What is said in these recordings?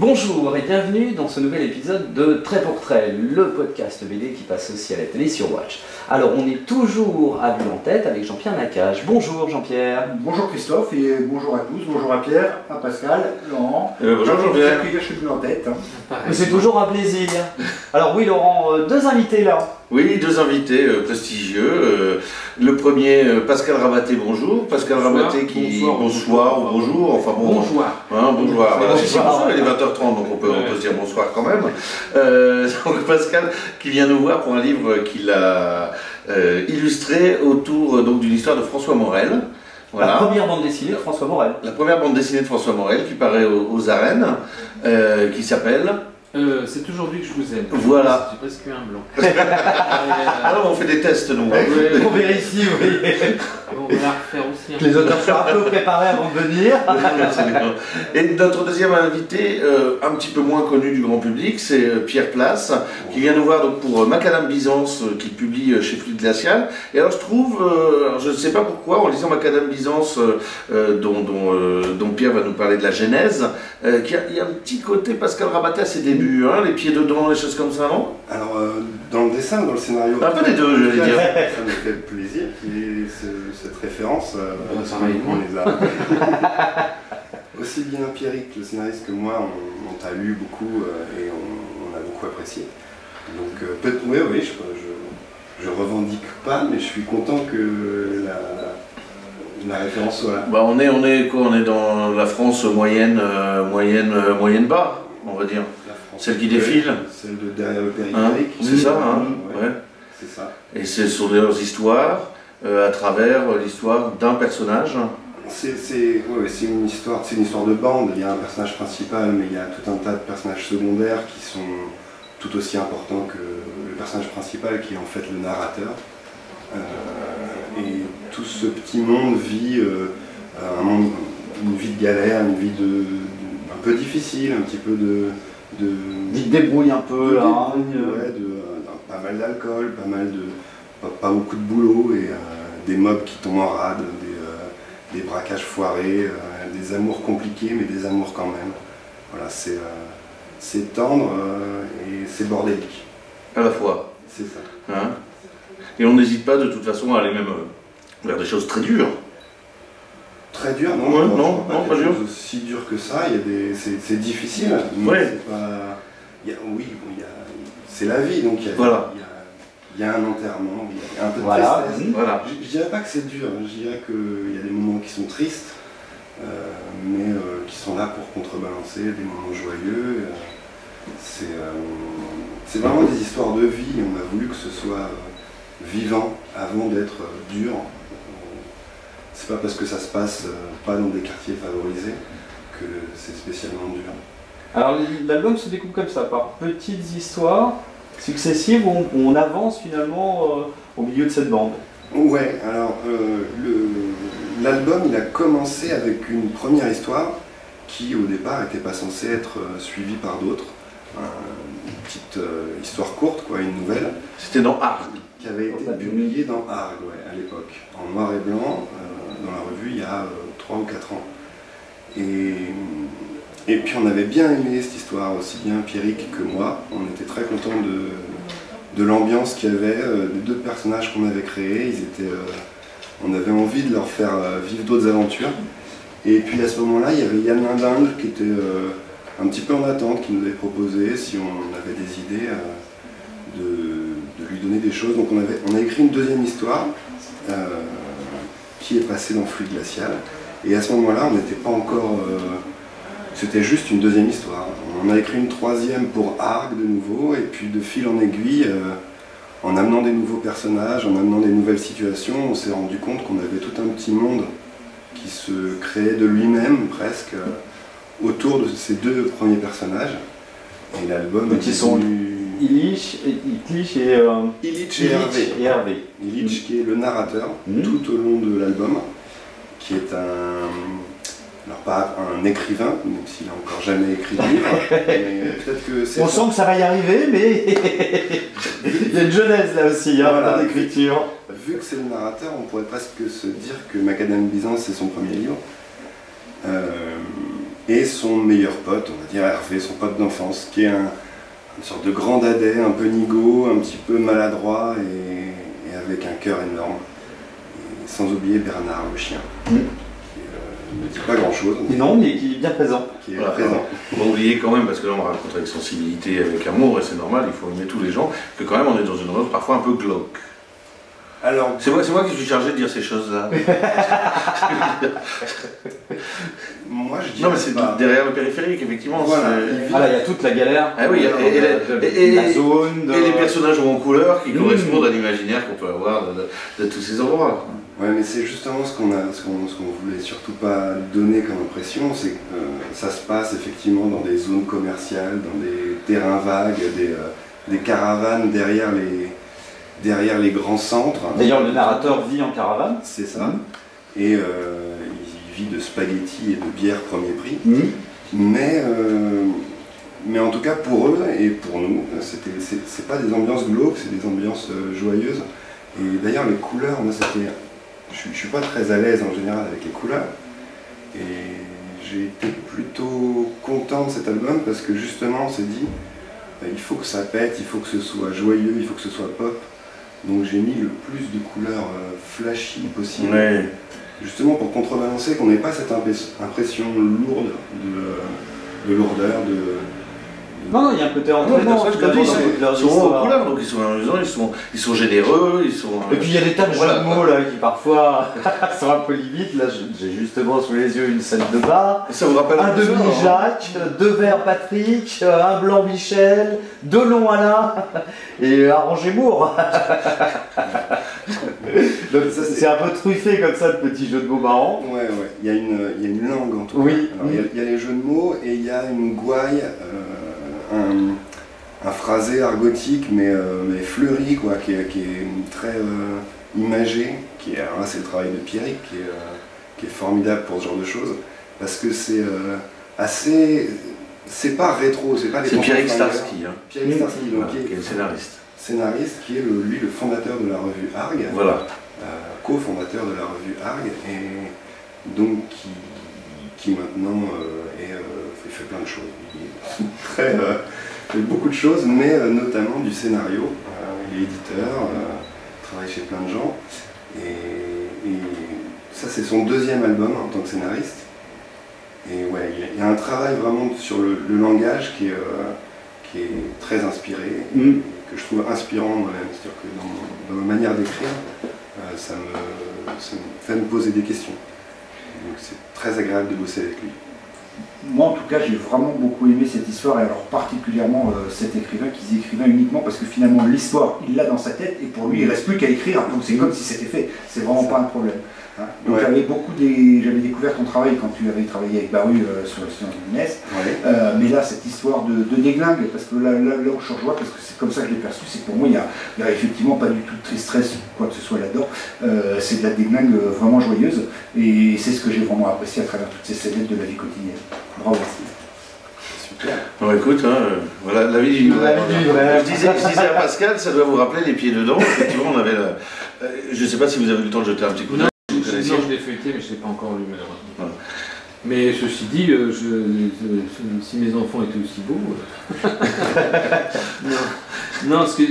Bonjour et bienvenue dans ce nouvel épisode de Trait pour Trait, le podcast BD qui passe aussi à la télé sur Watch. Alors on est toujours à Bulle en tête avec Jean-Pierre Nacage. Bonjour Jean-Pierre. Bonjour Christophe et bonjour à tous, bonjour à Pierre, à Pascal, Laurent. Bonjour Jean-Pierre. Je suis Bulle en tête. C'est toujours un plaisir. Alors oui Laurent, deux invités là. Oui, deux invités prestigieux. Le premier, Pascal Rabaté, bonjour. Pascal Rabaté qui... Bonsoir ou bonjour, enfin bon... Bonjour. Hein, bonjour. Voilà, c'est bonsoir, il est 20h30, donc on peut se dire bonsoir quand même. Donc Pascal qui vient nous voir pour un livre qu'il a illustré autour d'une histoire de François Morel. Voilà. La première bande dessinée de François Morel. La première bande dessinée de François Morel qui paraît aux arènes, qui s'appelle... c'est aujourd'hui que je vous aime. Voilà. J'ai presque eu un blanc. Alors on fait des tests nous. On vérifie, oui. On va la refaire aussi. Que les auteurs soient un peu préparés avant de venir. Et notre deuxième invité, un petit peu moins connu du grand public, c'est Pierre Place, qui vient nous voir donc, pour Macadam Byzance, qu'il publie chez Fluide Glacial. Et alors je trouve, je ne sais pas pourquoi, en lisant Macadam Byzance, dont Pierre va nous parler de la genèse, qu'il y a un petit côté Pascal Rabaté à ses débuts, hein, les pieds dedans, les choses comme ça, non? Alors, dans le dessin ou dans le scénario? Un peu des deux, je vais dire. Ça me fait plaisir. Et cette référence, on les a. Aussi bien Pierrick, le scénariste, que moi, on t'a lu beaucoup et on a beaucoup apprécié. Donc, oui, je revendique pas, mais je suis content que la référence soit là. Bah, on est dans la France moyenne bas, on va dire. Celle qui défile. Celle de derrière le périphérique. C'est ça, hein, ouais. C'est ça. Et ce sont leurs histoires à travers l'histoire d'un personnage. C'est une histoire de bande. Il y a un personnage principal, mais il y a tout un tas de personnages secondaires qui sont tout aussi importants que le personnage principal, qui est en fait le narrateur. Et tout ce petit monde vit une vie de galère, une vie un peu difficile, un petit peu Il se débrouille un peu là. Pas mal d'alcool, pas beaucoup de boulot et des mobs qui tombent en rade, des braquages foirés, des amours compliqués mais des amours quand même. Voilà, c'est tendre et c'est bordélique. À la fois. C'est ça. Hein, et on n'hésite pas de toute façon à aller même vers des choses très dures. Très dur, non? Ouais, non, pas dur. Si dur que ça, c'est difficile. Mais ouais. C'est pas. C'est la vie, donc il y a un enterrement, il y a un peu de tristesse. Voilà. Je dirais pas que c'est dur, je dirais qu'il y a des moments qui sont tristes, mais qui sont là pour contrebalancer des moments joyeux. C'est vraiment des histoires de vie. On a voulu que ce soit vivant avant d'être dur. C'est pas parce que ça se passe pas dans des quartiers favorisés que c'est spécialement dur. Alors l'album se découpe comme ça, par petites histoires successives où on avance finalement au milieu de cette bande. Ouais, alors l'album il a commencé avec une première histoire qui au départ n'était pas censée être suivie par d'autres. Une petite histoire courte, quoi, une nouvelle. C'était dans Arg. Qui avait été publiée dans Arg, à l'époque, en noir et blanc, dans la revue il y a 3 ou 4 ans. Et puis on avait bien aimé cette histoire, aussi bien Pierrick que moi. On était très contents de l'ambiance qu'il y avait, des deux personnages qu'on avait créés. On avait envie de leur faire vivre d'autres aventures. Et puis à ce moment-là, il y avait Yann Lindingle qui était un petit peu en attente, qui nous avait proposé, si on avait des idées, de lui donner des choses. Donc on a écrit une deuxième histoire qui est passée dans Fluide Glacial. Et à ce moment-là, on n'était pas encore... c'était juste une deuxième histoire. On a écrit une troisième pour Arg de nouveau, et puis de fil en aiguille, en amenant des nouveaux personnages, en amenant des nouvelles situations, on s'est rendu compte qu'on avait tout un petit monde qui se créait de lui-même presque autour de ces deux premiers personnages. Et l'album qui sont Illich et Hervé. Illich qui est le narrateur tout au long de l'album, qui est pas un écrivain, même s'il n'a encore jamais écrit de livre. Mais peut-être que c'est On sent que ça va y arriver, mais il y a une genèse là aussi, hein, Voilà. dans l'écriture. Vu que c'est le narrateur, on pourrait presque se dire que Macadam Byzance c'est son premier livre. Et son meilleur pote, on va dire Hervé, son pote d'enfance, qui est une sorte de grand dadais, un peu nigaud, un petit peu maladroit et avec un cœur énorme. Et sans oublier Bernard, le chien, qui ne dit pas grand-chose, Non, mais qui est bien présent. qui est Voilà. présent. On va oublier quand même, parce que là on raconte avec sensibilité, avec amour, et c'est normal, il faut aimer tous les gens, que quand même on est dans une œuvre parfois un peu glauque. Alors, C'est moi qui suis chargé de dire ces choses-là. moi je dis Non mais c'est pas. derrière le périphérique, effectivement. Voilà. c'est- Voilà, il y a toute la galère. Ah oui, de la zone. Et les personnages en couleur qui Mmh. correspondent à l'imaginaire qu'on peut avoir de tous ces endroits. Ouais, mais c'est justement ce qu'on voulait surtout pas donner comme impression, c'est que ça se passe effectivement dans des zones commerciales, dans des terrains vagues, des caravanes derrière les grands centres. D'ailleurs, le narrateur vit en caravane. C'est ça. Et il vit de spaghettis et de bière premier prix. Mais en tout cas pour eux et pour nous, c'est pas des ambiances glauques, c'est des ambiances joyeuses. Et d'ailleurs les couleurs, moi je suis pas très à l'aise en général avec les couleurs. Et j'ai été plutôt content de cet album parce que justement on s'est dit il faut que ça pète, il faut que ce soit joyeux, il faut que ce soit pop. Donc j'ai mis le plus de couleurs flashy possible. Ouais. Justement pour contrebalancer qu'on n'ait pas cette impression lourde de lourdeur, Non, il y a un côté Les entraînant. personnages, finalement, comme dit, dans leur ils sont en histoire. couleur, donc ils sont amusants, ils sont généreux, ils sont... Et puis il y a des tas de Voilà. jeux de mots là qui parfois sont un peu limites. Là, j'ai justement sous les yeux une scène de bar. Ça vous rappelle Un peu ça, demi hein Jacques, deux verts Patrick, un blanc Michel, deux longs Alain et un Ranger Moore. Donc c'est un peu truffé comme ça de petits jeux de mots marrants. Ouais, il y a une langue en tout cas. Oui. Alors, il y a les jeux de mots et il y a une gouaille, un phrasé argotique mais fleuri quoi, qui est très imagé. Alors là c'est le travail de Pierrick qui est formidable pour ce genre de choses parce que c'est assez. C'est pas rétro, c'est pas les C'est Pierrick Flingueurs. Starsky, hein, Pierrick Starsky, donc, voilà, qui est le scénariste. scénariste, qui est lui le fondateur de la revue Arg. Voilà. Co-fondateur de la revue Arg, et donc qui maintenant il fait plein de choses. Il fait beaucoup de choses, mais notamment du scénario. Il est éditeur, travaille chez plein de gens, et ça c'est son deuxième album en tant que scénariste. Et ouais, il y a un travail vraiment sur le langage qui est très inspiré, que je trouve inspirant moi-même. C'est-à-dire que dans ma manière d'écrire, ça me fait me poser des questions. Donc c'est très agréable de bosser avec lui. Moi en tout cas j'ai vraiment beaucoup aimé cette histoire, et alors particulièrement cet écrivain qui dit écrivain uniquement parce que finalement l'histoire il l'a dans sa tête et pour lui il ne reste plus qu'à écrire, donc c'est comme si c'était fait, c'est vraiment pas un problème. Hein. Donc Ouais. j'avais découvert ton travail quand tu avais travaillé avec Baru sur le Science de Inès, mais là cette histoire de déglingue, parce que là où je rejoins, parce que c'est comme ça que je l'ai perçu, c'est que pour moi il y a effectivement pas du tout de tristesse ou quoi que ce soit là-dedans, c'est de la déglingue vraiment joyeuse, et c'est ce que j'ai vraiment apprécié à travers toutes ces scénettes de la vie quotidienne. Bravo. Super. Bon écoute, voilà la vie du La vie du livret. Je disais à Pascal, ça doit vous rappeler les pieds dedans. Effectivement, on avait je ne sais pas si vous avez eu le temps de jeter un petit coup d'œil. Non, Vous connaissiez je l'ai feuilleté, mais je ne l'ai pas encore lu malheureusement. Voilà. Mais ceci dit, si mes enfants étaient aussi beaux. Non, parce que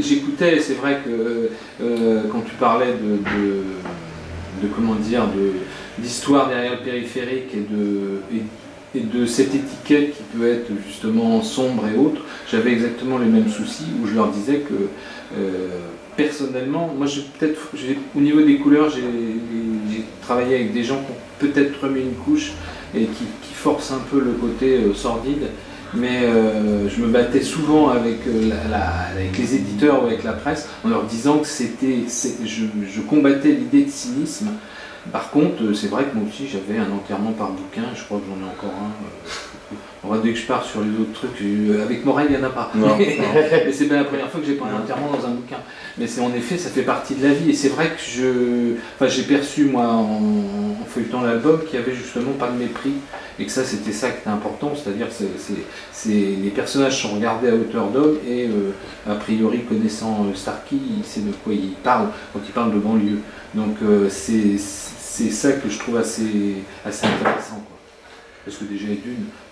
j'écoutais, c'est vrai que quand tu parlais de comment dire, d'histoire derrière le périphérique et de cette étiquette qui peut être justement sombre et autre, j'avais exactement les mêmes soucis où je leur disais que personnellement, moi au niveau des couleurs, j'ai travaillé avec des gens qui ont peut-être remis une couche et qui forcent un peu le côté sordide, mais je me battais souvent avec les éditeurs ou avec la presse en leur disant que je combattais l'idée de cynisme. Par contre, c'est vrai que moi aussi j'avais un enterrement par bouquin, je crois que j'en ai encore un Dès que je pars sur les autres trucs, avec Morel, il n'y en a pas. Non. Mais c'est bien la première fois que j'ai parlé entièrement dans un bouquin. Mais c'est en effet, ça fait partie de la vie. Et c'est vrai que j'ai perçu, moi, en feuilletant l'album, qu'il n'y avait justement pas de mépris. Et que ça, c'était ça qui était important. C'est-à-dire que les personnages sont regardés à hauteur d'homme et, a priori, connaissant Starkey, il sait de quoi il parle quand il parle de banlieue. Donc, c'est ça que je trouve assez intéressant, quoi. Parce que déjà,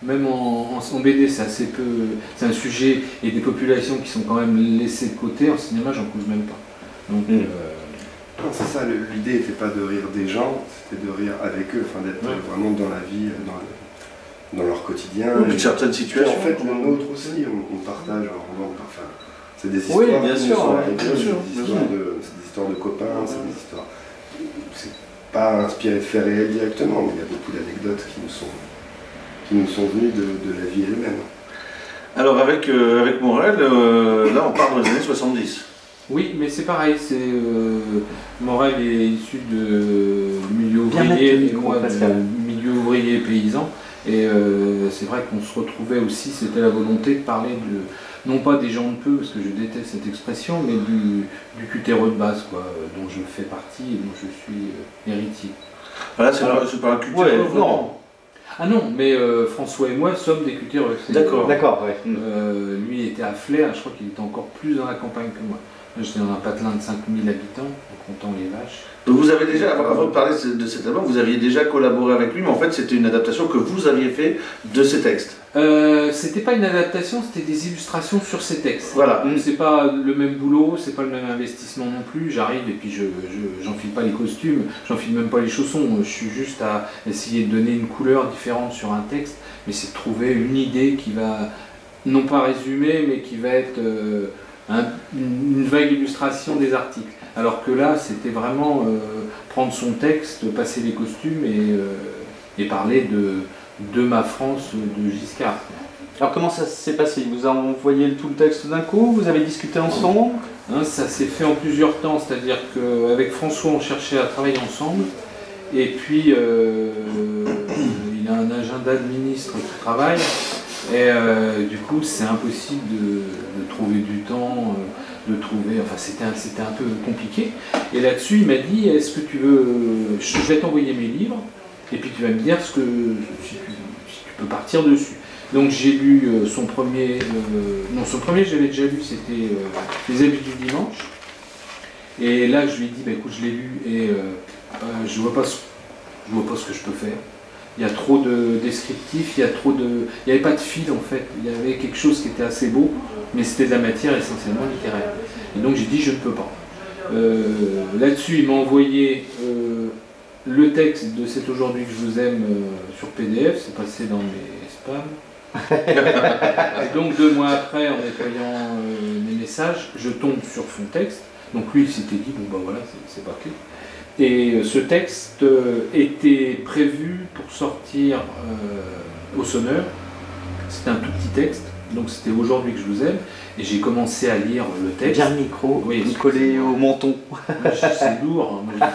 même en BD, c'est assez peu. C'est un sujet et des populations qui sont quand même laissées de côté. En cinéma, j'en cause même pas. Donc, non, c'est ça, l'idée n'était pas de rire des gens, c'était de rire avec eux, enfin d'être vraiment dans la vie, dans leur quotidien. Oui, certaines situations. En fait, le nôtre aussi, on partage un roman. Enfin, c'est des histoires. Oui, bien sûr. C'est des histoires de copains, c'est des histoires. C'est pas inspiré de faits réels directement, mais il y a beaucoup d'anecdotes qui nous sont venues de la vie elle-même. Alors avec Morel, là on parle des années 70. oui, mais c'est pareil. Morel est issu de milieu ouvrier, et moi de milieu ouvrier paysan. Et c'est vrai qu'on se retrouvait aussi, c'était la volonté de parler non pas des gens de peu, parce que je déteste cette expression, mais du cutéreux de base, quoi, dont je fais partie et dont je suis héritier. Voilà, c'est pas un cutéreux. Non. Ah non, mais François et moi sommes des cutéreux. D'accord. Ouais. Lui il était à Flers, je crois qu'il était encore plus dans la campagne que moi. J'étais dans un patelin de 5000 habitants, en comptant les vaches. Donc vous avez déjà, avant de parler de cet album, vous aviez déjà collaboré avec lui, mais en fait c'était une adaptation que vous aviez fait de ses textes. C'était pas une adaptation, c'était des illustrations sur ces textes. Voilà. C'est pas le même boulot, c'est pas le même investissement non plus. J'arrive et puis j'enfile pas les costumes, j'enfile même pas les chaussons. Je suis juste à essayer de donner une couleur différente sur un texte, mais c'est de trouver une idée qui va, non pas résumer, mais qui va être une vague illustration des articles. Alors que là, c'était vraiment prendre son texte, passer les costumes et parler de ma France de Giscard. Alors comment ça s'est passé? Vous avez envoyé tout le texte d'un coup? Vous avez discuté ensemble? Ça s'est fait en plusieurs temps, c'est-à-dire qu'avec François, on cherchait à travailler ensemble. Et puis, il a un agenda de ministre qui travaille. Et du coup, c'est impossible de trouver du temps, enfin c'était un peu compliqué. Et là-dessus, il m'a dit, est-ce que tu veux, je vais t'envoyer mes livres, et puis tu vas me dire si tu peux partir dessus. Donc j'ai lu son premier, j'avais déjà lu, c'était Les Habits du dimanche. Et là, je lui ai dit, écoute, je l'ai lu, et je vois pas ce que je peux faire. Il y a trop de descriptifs, il n'y avait pas de fil en fait, il y avait quelque chose qui était assez beau, mais c'était de la matière essentiellement littéraire. Et donc j'ai dit je ne peux pas. Là-dessus il m'a envoyé le texte de C'est aujourd'hui que je vous aime sur PDF, c'est passé dans mes spams. Et donc 2 mois après, en nettoyant mes messages, je tombe sur son texte. Donc lui il s'était dit bon ben voilà, c'est parti. Et ce texte était prévu pour sortir au Sonneur. C'était un tout petit texte, donc c'était aujourd'hui que je vous aime. Et j'ai commencé à lire le texte. Bien le micro, collé au menton. C'est lourd, hein, moi,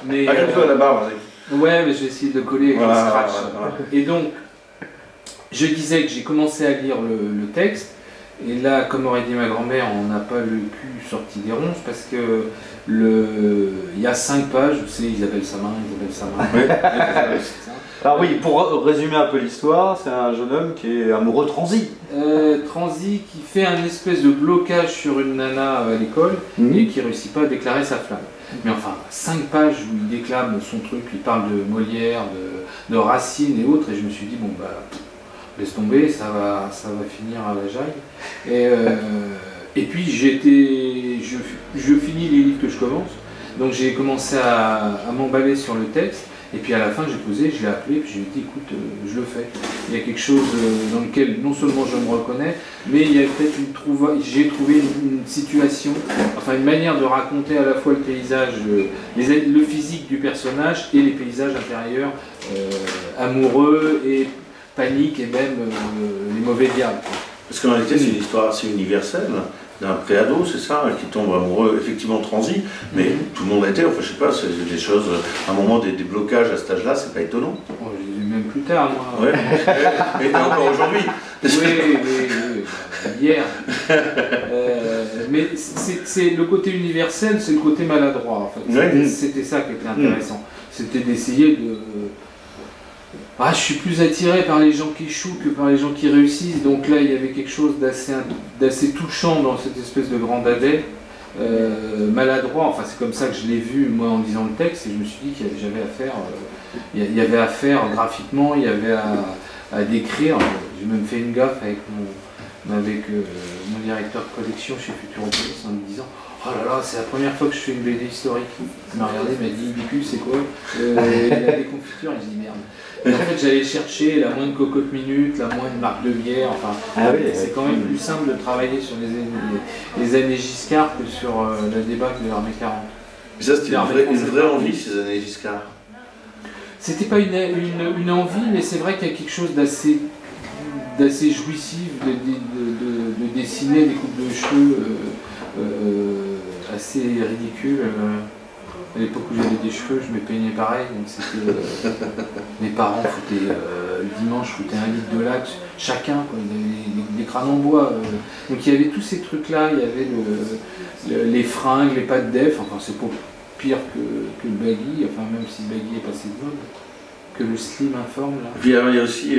mais un peu à la barre. ouais, mais je vais essayer de le coller avec le scratch. Voilà. Et donc, je disais que j'ai commencé à lire le texte. Et là, comme aurait dit ma grand-mère, on n'a pas le cul sorti des ronces parce que il y a 5 pages, vous savez, Isabelle Samin. Alors oui, pour résumer un peu l'histoire, c'est un jeune homme qui est amoureux de Transi. Transi qui fait un espèce de blocage sur une nana à l'école et qui ne réussit pas à déclarer sa flamme. Mais enfin, 5 pages où il déclame son truc, il parle de Molière, de Racine et autres, et je me suis dit, bon bah, laisse tomber, ça va finir à la jaille. Et puis je finis les livres que je commence, donc j'ai commencé à m'emballer sur le texte, et puis à la fin j'ai posé, je l'ai appelé, puis je lui ai dit écoute, je le fais. Il y a quelque chose dans lequel non seulement je me reconnais, mais il y a peut-être j'ai trouvé une situation, enfin une manière de raconter à la fois le paysage, le physique du personnage et les paysages intérieurs, amoureux et panique et même les mauvais diables. Parce qu'en réalité, c'est une histoire assez universelle d'un préado, c'est ça, qui tombe amoureux, effectivement Transi, mais tout le monde a été, enfin je sais pas, c'est des choses, à un moment des blocages à cet âge-là, c'est pas étonnant. Oh, j'ai même plus tard, moi. Ouais, et encore aujourd'hui. Oui, hier. Mais c'est le côté universel, c'est le côté maladroit, en fait. C'était ça qui était intéressant. C'était d'essayer de... Ah, je suis plus attiré par les gens qui échouent que par les gens qui réussissent. Donc là, il y avait quelque chose d'assez touchant dans cette espèce de grand dadais. Maladroit, enfin c'est comme ça que je l'ai vu moi en lisant le texte, et je me suis dit qu'il y avait à faire graphiquement, il y avait à décrire. J'ai même fait une gaffe avec mon directeur de collection chez Futuropolis en me disant: oh là là, c'est la première fois que je fais une BD historique. Il m'a regardé, il m'a dit: Bicu, c'est quoi? Il a des confitures. Et je dis: merde. Et en fait, j'allais chercher la moindre cocotte minute, la moindre marque de bière. Enfin, c'est quand même plus simple de travailler sur les années Giscard que sur la débâcle de l'armée 40. Mais ça, c'était une vraie envie, ces années Giscard. C'était pas une envie, mais c'est vrai qu'il y a quelque chose d'assez jouissif de dessiner des coupes de cheveux assez ridicules. À l'époque où j'avais des cheveux, je me peignais pareil, donc c'était... mes parents foutaient, le dimanche, foutaient 1 litre de laque, chacun, quoi. Ils avaient des crânes en bois. Donc il y avait tous ces trucs-là, il y avait les fringues, les pattes d'Ef, enfin c'est pas pire que le baggy, enfin même si le baggy est passé de mode, que le slim informe là. Puis il y a aussi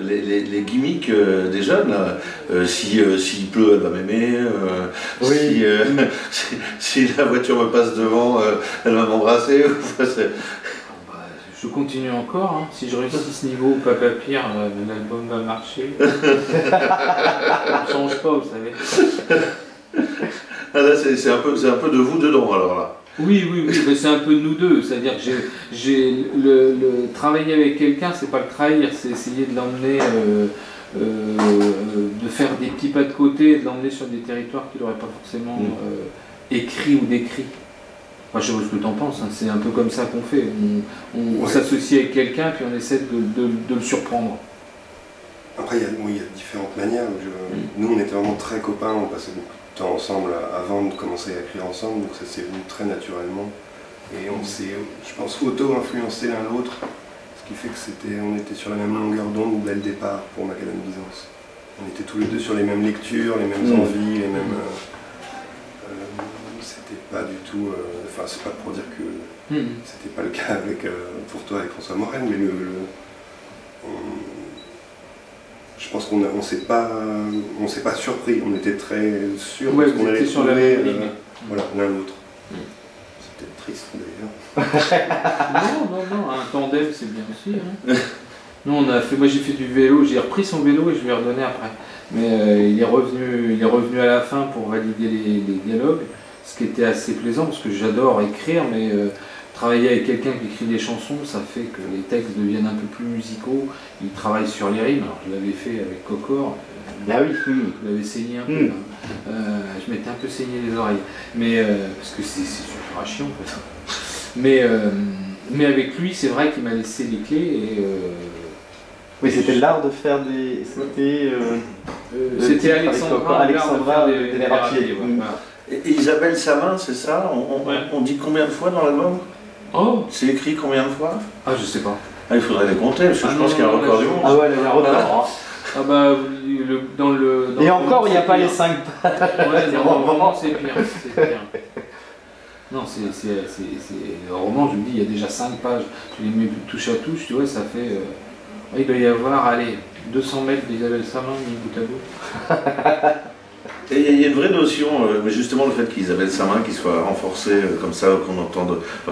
les gimmicks des jeunes là. S'il pleut, elle va m'aimer. Si la voiture me passe devant, elle va m'embrasser. Je continue encore, hein. Si je réussis ce niveau, Papa Pire, l'album va marcher. On ne change pas, vous savez. Ah là, c'est un peu de vous dedans alors là. Oui, mais c'est un peu nous deux, c'est-à-dire que j'ai travailler avec quelqu'un, c'est pas le trahir, c'est essayer de l'emmener, de faire des petits pas de côté, et de l'emmener sur des territoires qu'il n'aurait pas forcément écrit ou décrit. Enfin, je sais pas ce que tu en penses, hein. C'est un peu comme ça qu'on fait, on s'associe avec quelqu'un puis on essaie de le surprendre. Après, il y a différentes manières. Nous, on était vraiment très copains, on passait beaucoup de temps ensemble avant de commencer à écrire ensemble, donc ça s'est venu très naturellement. Et on s'est, je pense, auto-influencé l'un l'autre, ce qui fait que on était sur la même longueur d'onde dès le départ pour Macadam Byzance. On était tous les deux sur les mêmes lectures, les mêmes envies, les mêmes... c'était pas du tout... Enfin, c'est pas pour dire que c'était pas le cas pour toi avec François Morel, mais je pense qu'on s'est pas surpris, on était très sûrs de ce qu'on allait trouver voilà, l'un l'autre. C'était triste d'ailleurs. Non, un tandem c'est bien aussi. Hein. Nous, moi j'ai fait du vélo, j'ai repris son vélo et je lui ai redonné après. Mais il est revenu à la fin pour valider les dialogues, ce qui était assez plaisant parce que j'adore écrire, mais travailler avec quelqu'un qui écrit des chansons, ça fait que les textes deviennent un peu plus musicaux. Il travaille sur les rimes. Alors je l'avais fait avec Cocor. Je l'avais saigné un peu. Je m'étais un peu saigné les oreilles. Mais parce que c'est super chiant en fait. Mais avec lui, c'est vrai qu'il m'a laissé les clés et. Oui, c'était l'art de faire des. C'était Alexandra des rapiers. Et Isabelle Samin, c'est ça? On dit combien de fois dans l'album? Oh, c'est écrit combien de fois? Ah, je sais pas. Ah, il faudrait les compter, parce que je pense qu'il y a un record du monde. Ah ouais, le record. Ah bah, dans et encore, il n'y a pas les 5 pages. Ouais, vraiment, c'est pire. Non, c'est le roman, je me dis, il y a déjà 5 pages. Tu les mets touche à touche, tu vois, ça fait... il doit y avoir, allez, 200 mètres d'Isabelle Samin mis bout à bout. Et il y a une vraie notion, mais justement le fait qu'Isabelle Samin qui soit renforcée comme ça,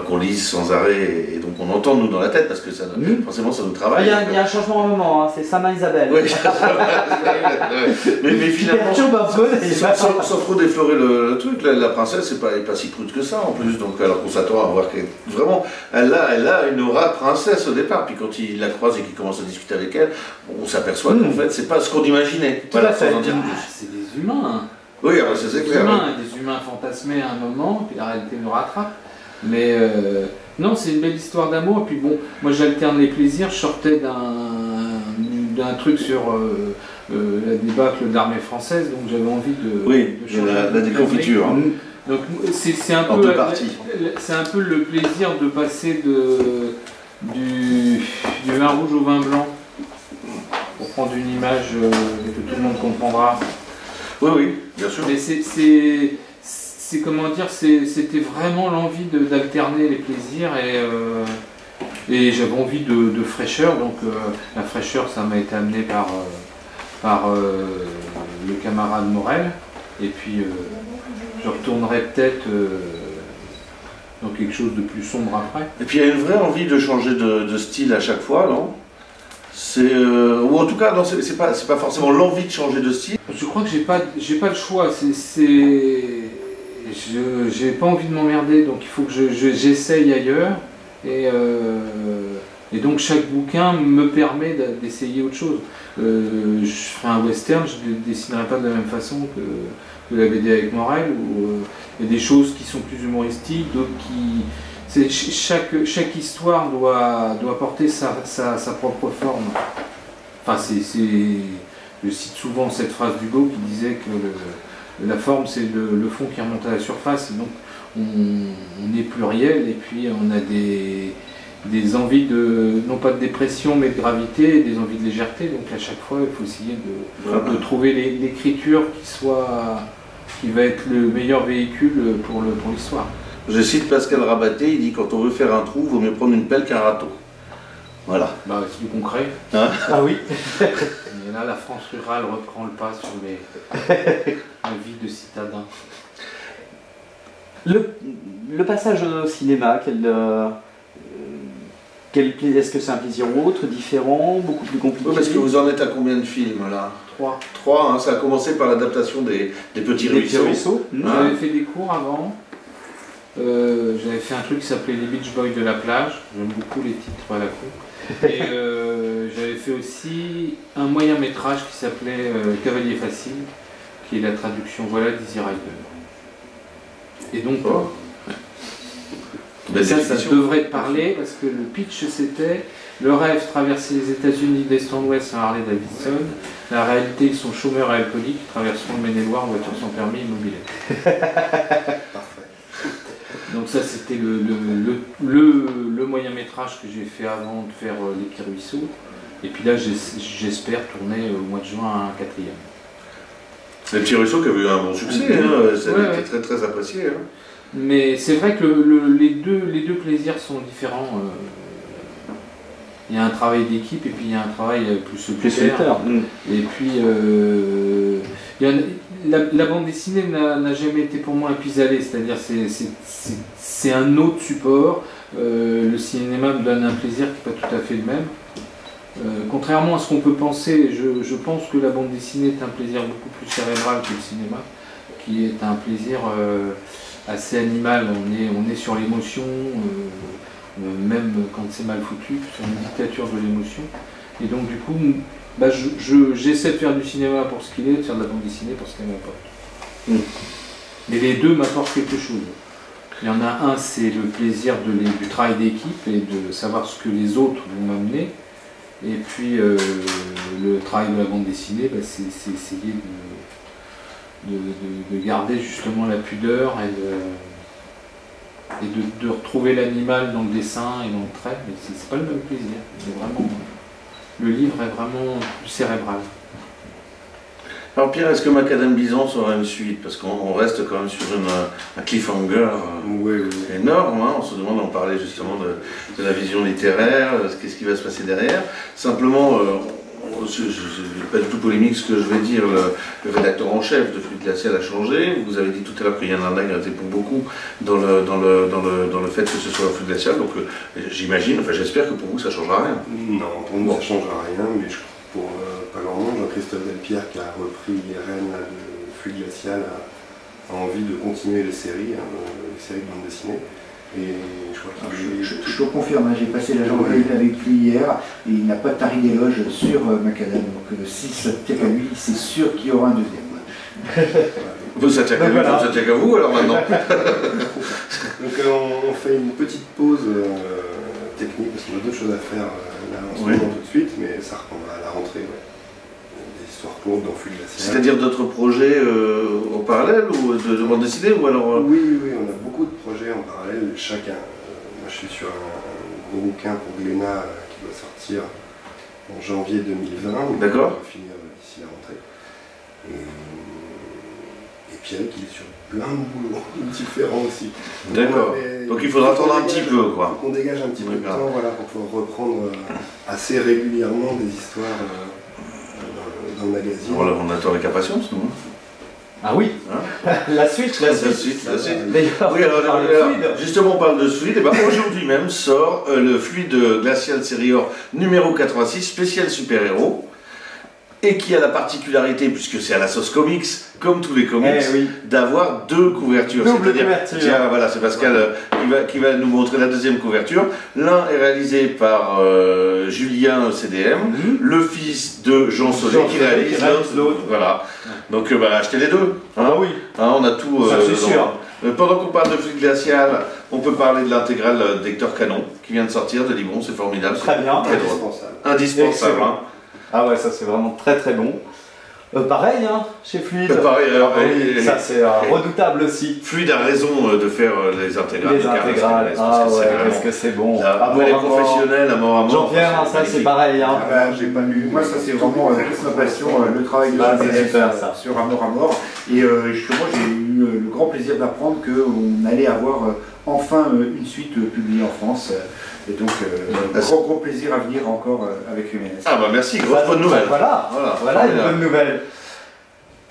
qu'on lise sans arrêt, et donc on entend nous dans la tête, parce que ça, forcément ça nous travaille. Il y a un changement au moment, hein, c'est Samin Isabelle. Oui, mais finalement, sans trop déflorer le truc, la princesse n'est pas si prude que ça en plus, donc alors qu'on s'attend à voir qu'elle vraiment, elle a une aura de princesse au départ, puis quand il la croise et qu'il commence à discuter avec elle, on s'aperçoit qu'en fait c'est pas ce qu'on imaginait. Tout à fait. C'est des humains. Oui, c'est clair. Des humains fantasmés à un moment, puis la réalité nous rattrape. Mais non, c'est une belle histoire d'amour. Et puis bon, moi j'alterne les plaisirs. Je sortais d'un truc sur la débâcle de l'armée française, donc j'avais envie de changer la déconfiture. Hein. Donc c'est un peu c'est un peu le plaisir de passer du vin rouge au vin blanc, pour prendre une image que tout le monde comprendra. Oui, oui, bien sûr. Mais c'est comment dire, c'était vraiment l'envie d'alterner les plaisirs et j'avais envie de fraîcheur, donc la fraîcheur ça m'a été amené par le camarade Morel, et puis je retournerai peut-être dans quelque chose de plus sombre après. Et puis il y a une vraie envie de changer de style à chaque fois, non? Ou en tout cas, c'est pas forcément l'envie de changer de style. Je crois que j'ai pas le choix. J'ai pas envie de m'emmerder, donc il faut que j'essaye ailleurs. Et donc chaque bouquin me permet d'essayer autre chose. Je ferai un western, je ne dessinerai pas de la même façon que la BD avec Morel, où il y a des choses qui sont plus humoristiques, d'autres qui... Chaque histoire doit porter sa propre forme. Enfin, je cite souvent cette phrase d'Hugo qui disait que la forme c'est le fond qui remonte à la surface, et donc on est pluriel, et puis on a des envies non pas de dépression mais de gravité, et des envies de légèreté, donc à chaque fois il faut essayer de trouver l'écriture qui va être le meilleur véhicule pour l'histoire. Je cite Pascal Rabaté, il dit quand on veut faire un trou, il vaut mieux prendre une pelle qu'un râteau. Voilà. Bah, c'est du concret. Hein? Ah oui. Et là, la France rurale reprend le pas sur la vie de citadin. Le passage au cinéma, est-ce que c'est un plaisir autre, différent, beaucoup plus compliqué? Oui, parce que vous en êtes à combien de films là? 3. 3, hein, ça a commencé par l'adaptation des Petits Ruisseaux. J'avais fait des cours avant. J'avais fait un truc qui s'appelait Les Beach Boys de la plage. J'aime beaucoup les titres à la con. Et j'avais fait aussi un moyen métrage qui s'appelait Cavalier facile, qui est la traduction voilà d'Easy Rider. Et donc, ça devrait te parler, parce que le pitch c'était: le rêve traverser les États-Unis d'est en ouest en Harley Davidson. La réalité, ils sont chômeurs et alcooliques qui traverseront le Maine-et-Loire en voiture sans permis immobilier. Parfait. Donc ça c'était le moyen métrage que j'ai fait avant de faire Les Petits Ruisseaux. Et puis là j'espère tourner au mois de juin un 4e. Les Petits Ruisseaux qui a eu un bon succès, ça a été très très apprécié. Hein. Mais c'est vrai que les deux plaisirs sont différents. Il y a un travail d'équipe et puis il y a un travail plus solitaire. Et puis la bande dessinée n'a jamais été pour moi un pis-aller, c'est-à-dire c'est un autre support. Le cinéma me donne un plaisir qui n'est pas tout à fait le même. Contrairement à ce qu'on peut penser, je pense que la bande dessinée est un plaisir beaucoup plus cérébral que le cinéma, qui est un plaisir assez animal. On est sur l'émotion, même quand c'est mal foutu, sur une dictature de l'émotion. Et donc du coup, j'essaie de faire du cinéma pour ce qu'il est, de faire de la bande dessinée pour ce qu'elle m'apporte. Mais les deux m'apportent quelque chose. Il y en a un, c'est le plaisir du travail d'équipe et de savoir ce que les autres vont m'amener. Et puis le travail de la bande dessinée, c'est essayer de garder justement la pudeur et de retrouver l'animal dans le dessin et dans le trait, mais c'est pas le même plaisir. Le livre est vraiment plus cérébral. Alors Pierre, est-ce que Macadam Byzance aura une suite? Parce qu'on reste quand même sur un cliffhanger énorme. Hein. On se demande, on parlait justement de la vision littéraire, qu'est-ce qui va se passer derrière. Simplement, je ne vais pas du tout polémique ce que je vais dire, le rédacteur en chef de Flux Glacial a changé. Vous avez dit tout à l'heure qu'il y en a un était pour beaucoup dans le fait que ce soit un Flux Glacial. Donc j'imagine, enfin j'espère que pour vous ça ne changera rien. Non, pour nous ça ne changera rien, mais pour pas grand monde, Jean-Christophe Delpierre qui a repris les rênes de Flux Glacial a envie de continuer les séries de bande dessinée. Et je crois je te confirme, j'ai passé la journée avec lui hier et il n'a pas tari d'éloge sur Macadam. Donc si ça tient qu'à lui, c'est sûr qu'il y aura un deuxième. Vous, ça tient qu'à vous alors maintenant. Donc on fait une petite pause technique parce qu'on a d'autres choses à faire là en ce moment tout de suite, mais ça reprendra à la rentrée. Des histoires courtes dans Flux Glacial. C'est-à-dire d'autres projets en parallèle ou de bande dessinée ou alors Oui, on a beaucoup de projets en parallèle, chacun. Moi je suis sur un gros bouquin pour Glénat qui doit sortir en janvier 2020. D'accord. On va finir d'ici la rentrée. Et Pierrick, il est sur plein de boulots différents aussi. D'accord. Donc il faudra attendre un petit peu, quoi. Il faut qu'on dégage un petit peu de temps, voilà, pour pouvoir reprendre assez régulièrement des histoires dans le magazine. Voilà, on attend avec impatience, nous. Ah oui, Hein, la suite. la suite. D'ailleurs, Oui, alors, fluide. justement, on parle de fluide. Et ben, aujourd'hui même sort le fluide Glacial Serior numéro 86, spécial super-héros. Et qui a la particularité, puisque c'est à la sauce comics, comme tous les comics, d'avoir deux couvertures. Double couverture. Tiens, voilà, c'est Pascal qui va nous montrer la deuxième couverture. L'un est réalisé par Julien CDM, le fils de Jean Solé, qui réalise l'autre. Voilà. Donc, achetez les deux. Hein. Oui. Hein, on a tout. Ça, c'est sûr. Pendant qu'on parle de fluide glacial, on peut parler de l'intégrale d'Hector Canon, qui vient de sortir de Libon, c'est formidable. Très bien. Indispensable. Hein. Ah ouais, ça c'est vraiment très très bon. Pareil, hein, chez Fluide. Pareil, ça c'est redoutable aussi. Fluide a raison de faire les intégrales. Les intégrales, qu'est-ce que c'est bon. Les professionnels, à mort. Jean-Pierre, ça c'est pareil. Hein. J'ai pas lu. Moi, ça c'est vraiment toute ma passion, le travail de Jean-Pierre sur Amour à mort. Et justement, j'ai eu le grand plaisir d'apprendre qu'on allait avoir enfin une suite publiée en France. Et donc, gros plaisir à venir encore avec Huménez. Ah bah merci, grosse bonne nouvelle. Voilà une bonne nouvelle.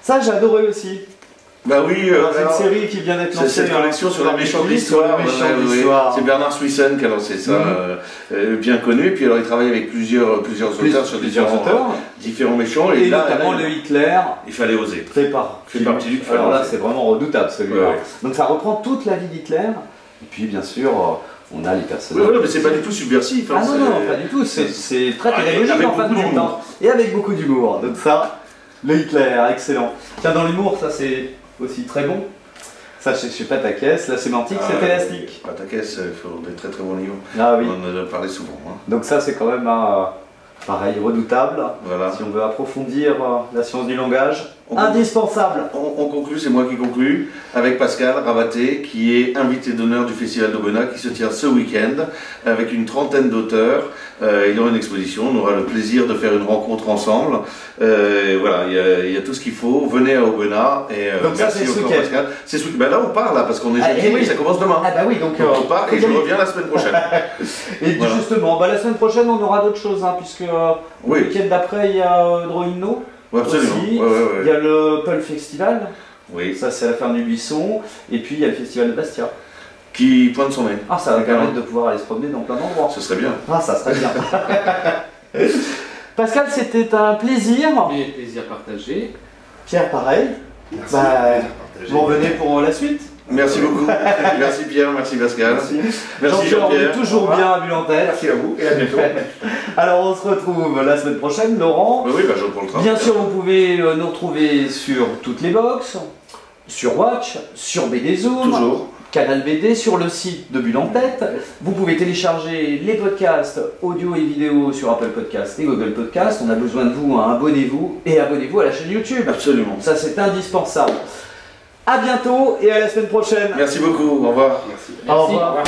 Ça j'ai adoré aussi. Bah oui, c'est une série qui vient d'être lancée. C'est cette collection sur les méchants de l'histoire. C'est Bernard Swisson qui a lancé ça, bien connu. Et puis alors il travaille avec plusieurs auteurs sur différents méchants. Et là, notamment le Hitler. Il fallait oser. Fait partie du. Alors là c'est vraiment redoutable celui-là. Donc ça reprend toute la vie d'Hitler. Et puis bien sûr. On a les personnages. Oui, mais c'est pas du tout subversif. Ah non, pas du tout. C'est très pédagogique en fin de compte. Et avec beaucoup d'humour. Donc ça, le Hitler, excellent. Tiens, dans l'humour, ça c'est aussi très bon. Ça, chez Patakès, la sémantique, c'est élastique. Patakès, il faut des très bons niveaux. Ah oui. On en a parlé souvent. Hein. Donc ça, c'est quand même pareil, redoutable. Voilà. Si on veut approfondir la science du langage. Indispensable. On conclut, c'est moi qui conclue, avec Pascal Ravaté, qui est invité d'honneur du Festival d'Aubenas, qui se tient ce week-end, avec une trentaine d'auteurs. Il y aura une exposition, on aura le plaisir de faire une rencontre ensemble. Voilà, il y a tout ce qu'il faut. Venez à Aubenas. Et donc merci encore Pascal. C'est ce week-end. Là, on part, là, parce qu'on est jeudi, ça commence demain. Ah bah oui, donc on part et je reviens la semaine prochaine. Et voilà. Justement, la semaine prochaine, on aura d'autres choses, hein, puisque le week-end d'après, il y a Drawing No. Oui, absolument. Il y a le Pulp Festival, ça c'est à la ferme du Buisson, et puis il y a le Festival de Bastia. Qui pointe son nez. Ah, ça va permettre de pouvoir aller se promener dans plein d'endroits. Ce serait bien. Ah, ça serait bien. Pascal, c'était un plaisir. Et plaisir partagé. Pierre, pareil. Merci. Vous revenez pour la suite. Merci beaucoup. Merci Pierre, merci Pascal. Merci Jean-Pierre. Toujours bien à Bulle-en-Tête. Merci à vous et à bientôt. Alors on se retrouve la semaine prochaine, Laurent. Oui, je reprends le train. Bien sûr, vous pouvez nous retrouver sur toutes les box, sur Watch, sur BD Zoom. Toujours. Canal BD, sur le site de Bulle-en-Tête. Vous pouvez télécharger les podcasts audio et vidéo sur Apple Podcasts et Google Podcasts. On a besoin de vous, hein. Abonnez-vous et abonnez-vous à la chaîne YouTube. Absolument. Ça, c'est indispensable. À bientôt et à la semaine prochaine. Merci beaucoup. Au revoir. Merci. Au revoir.